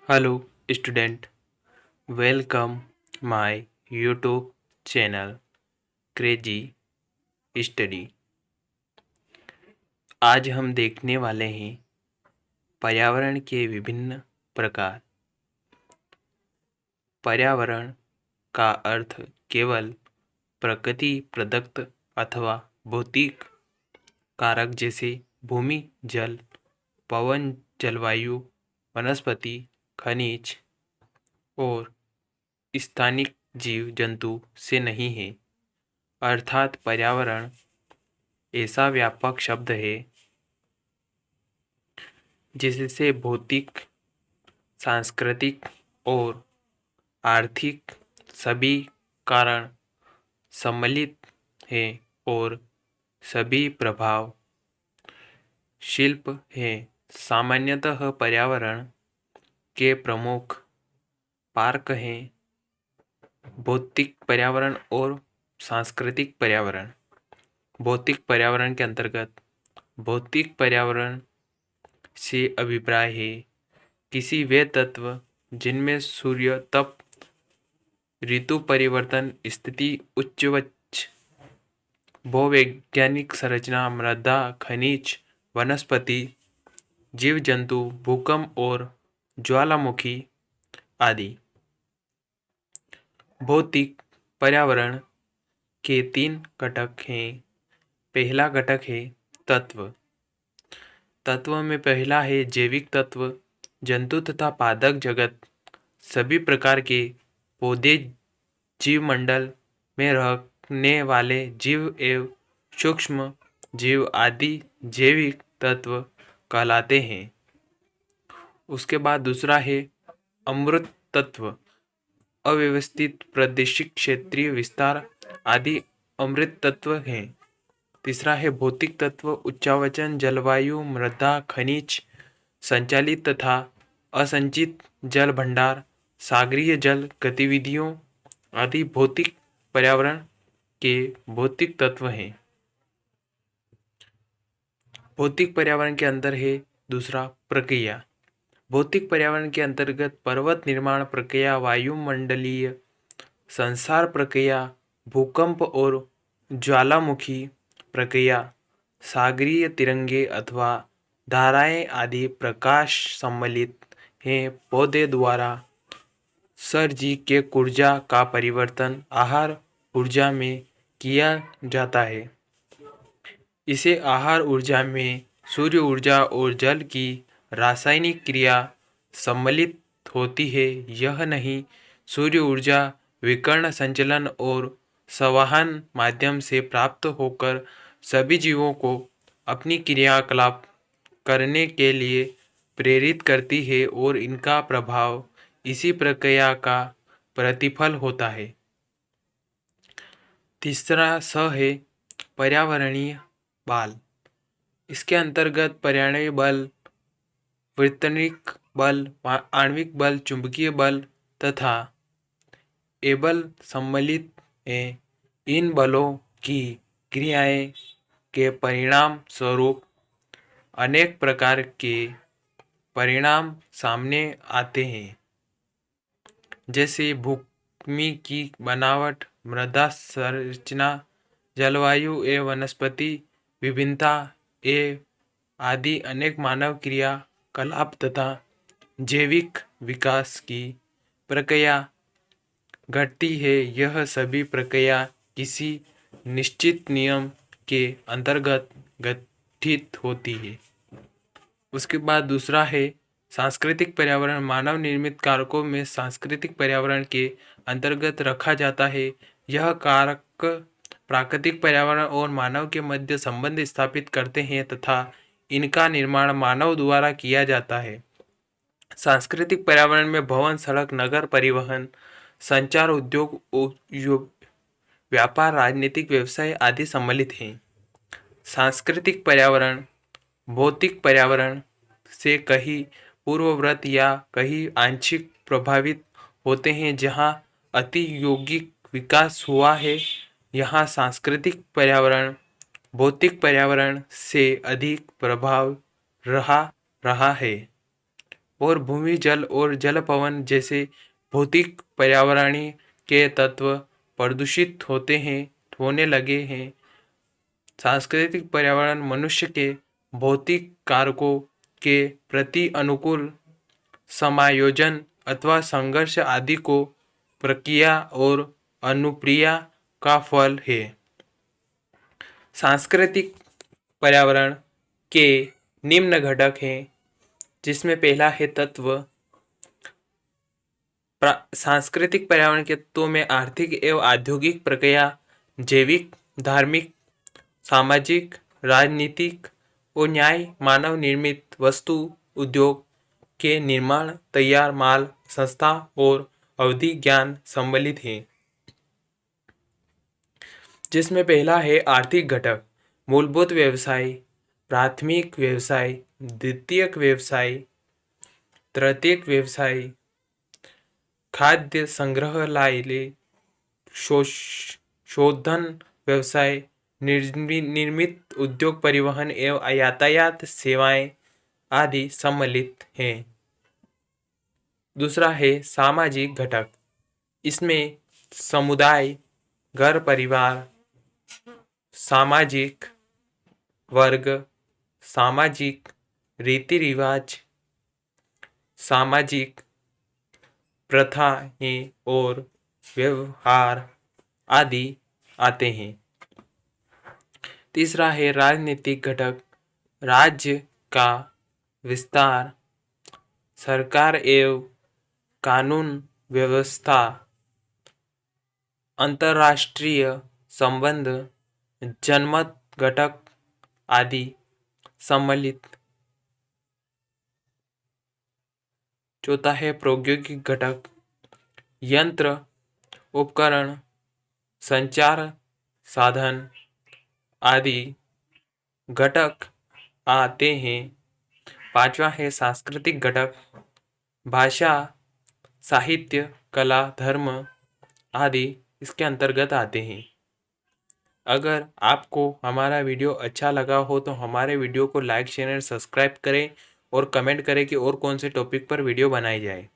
Hello student, welcome my YouTube channel crazy study. आज हम देखने वाले हैं पर्यावरण के विभिन्न प्रकार। पर्यावरण का अर्थ केवल प्रकृति प्रदत्त अथवा भौतिक कारक जैसे भूमि, जल, पवन, जलवायु, वनस्पति, खनिज और स्थानिक जीव जंतु से नहीं है। अर्थात पर्यावरण ऐसा व्यापक शब्द है जिससे भौतिक, सांस्कृतिक और आर्थिक सभी कारण सम्मिलित हैं और सभी प्रभाव शिल्प हैं। सामान्यतः पर्यावरण के प्रमुख कारक हैं भौतिक पर्यावरण और सांस्कृतिक पर्यावरण। भौतिक पर्यावरण के अंतर्गत भौतिक पर्यावरण से अभिप्राय है किसी वे तत्व जिनमें सूर्य तप, ऋतु परिवर्तन, स्थिति, उच्च भूवैज्ञानिक संरचना, मृदा, खनिज, वनस्पति, जीव जंतु, भूकंप और ज्वालामुखी आदि। भौतिक पर्यावरण के 3 घटक हैं। पहला घटक है तत्व। तत्व में पहला है जैविक तत्व। जंतु तथा पादप जगत, सभी प्रकार के पौधे, जीवमंडल में रहने वाले जीव एवं सूक्ष्म जीव आदि जैविक तत्व कहलाते हैं। उसके बाद दूसरा है अमूर्त तत्व। अव्यवस्थित, प्रादेशिक, क्षेत्रीय विस्तार आदि अमूर्त तत्व हैं। तीसरा है भौतिक तत्व। उच्चावचन, जलवायु, मृदा, खनिज, संचालित तथा असंचित जल भंडार, सागरीय जल गतिविधियों आदि भौतिक पर्यावरण के भौतिक तत्व हैं। भौतिक पर्यावरण के अंदर है दूसरा प्रक्रिया। भौतिक पर्यावरण के अंतर्गत पर्वत निर्माण प्रक्रिया, वायुमंडलीय संसार प्रक्रिया, भूकंप और ज्वालामुखी प्रक्रिया, सागरीय तिरंगे अथवा धाराएं आदि प्रकाश सम्मिलित हैं। पौधे द्वारा सर्जिक ऊर्जा का परिवर्तन आहार ऊर्जा में किया जाता है। इसे आहार ऊर्जा में सूर्य ऊर्जा और जल की रासायनिक क्रिया सम्मिलित होती है। यह नहीं, सूर्य ऊर्जा विकर्ण संचलन और संवहन माध्यम से प्राप्त होकर सभी जीवों को अपनी क्रियाकलाप करने के लिए प्रेरित करती है और इनका प्रभाव इसी प्रक्रिया का प्रतिफल होता है। तीसरा स है पर्यावरणीय बल। इसके अंतर्गत पर्यावरणीय बल, वैतनिक बल, आणविक बल, चुंबकीय बल तथा एबल सम्मिलित हैं। इन बलों की क्रियाएं के परिणाम स्वरूप अनेक प्रकार के परिणाम सामने आते हैं, जैसे भूमि की बनावट, मृदा संरचना, जलवायु एवं वनस्पति विभिन्नता आदि अनेक मानव क्रियाकलाप तथा जैविक विकास की प्रक्रिया घटती है। यह सभी प्रक्रिया किसी निश्चित नियम के अंतर्गत गठित होती है। उसके बाद दूसरा है सांस्कृतिक पर्यावरण। मानव निर्मित कारकों में सांस्कृतिक पर्यावरण के अंतर्गत रखा जाता है। यह कारक प्राकृतिक पर्यावरण और मानव के मध्य संबंध स्थापित करते हैं तथा इनका निर्माण मानव द्वारा किया जाता है। सांस्कृतिक पर्यावरण में भवन, सड़क, नगर परिवहन, संचार, उद्योग, व्यापार, राजनीतिक व्यवसाय आदि सम्मिलित हैं। सांस्कृतिक पर्यावरण भौतिक पर्यावरण से कहीं पूर्ववत या कहीं आंशिक प्रभावित होते हैं। जहाँ अति यौगिक विकास हुआ है, यहाँ सांस्कृतिक पर्यावरण भौतिक पर्यावरण से अधिक प्रभाव रहा है। और भूमि, जल और जल पवन जैसे भौतिक पर्यावरणीय के तत्व प्रदूषित होने लगे हैं। सांस्कृतिक पर्यावरण मनुष्य के भौतिक कारकों के प्रति अनुकूल समायोजन अथवा संघर्ष आदि को प्रक्रिया और अनुप्रिया का फल है। सांस्कृतिक पर्यावरण के निम्न घटक हैं, जिसमें पहला है तत्व। सांस्कृतिक पर्यावरण के तत्वों में आर्थिक एवं औद्योगिक प्रक्रिया, जैविक, धार्मिक, सामाजिक, राजनीतिक और न्याय, मानव निर्मित वस्तु, उद्योग के निर्माण, तैयार माल, संस्था और अवधि ज्ञान सम्मिलित हैं। जिसमें पहला है आर्थिक घटक। मूलभूत व्यवसाय, प्राथमिक व्यवसाय, द्वितीयक व्यवसाय, तृतीयक व्यवसाय, खाद्य संग्रहालय, शोधन व्यवसाय, निर्मित उद्योग, परिवहन एवं यातायात सेवाएं आदि सम्मिलित हैं। दूसरा है सामाजिक घटक। इसमें समुदाय, घर परिवार, सामाजिक वर्ग, सामाजिक रीति रिवाज, सामाजिक प्रथाएं और व्यवहार आदि आते हैं। तीसरा है राजनीतिक घटक। राज्य का विस्तार, सरकार एवं कानून व्यवस्था, अंतर्राष्ट्रीय संबंध, जनमत घटक आदि सम्मिलित। चौथा है प्रौद्योगिक घटक। यंत्र, उपकरण, संचार साधन आदि घटक आते हैं। पांचवा है सांस्कृतिक घटक। भाषा, साहित्य, कला, धर्म आदि इसके अंतर्गत आते हैं। अगर आपको हमारा वीडियो अच्छा लगा हो तो हमारे वीडियो को लाइक, शेयर और सब्सक्राइब करें और कमेंट करें कि और कौन से टॉपिक पर वीडियो बनाई जाए।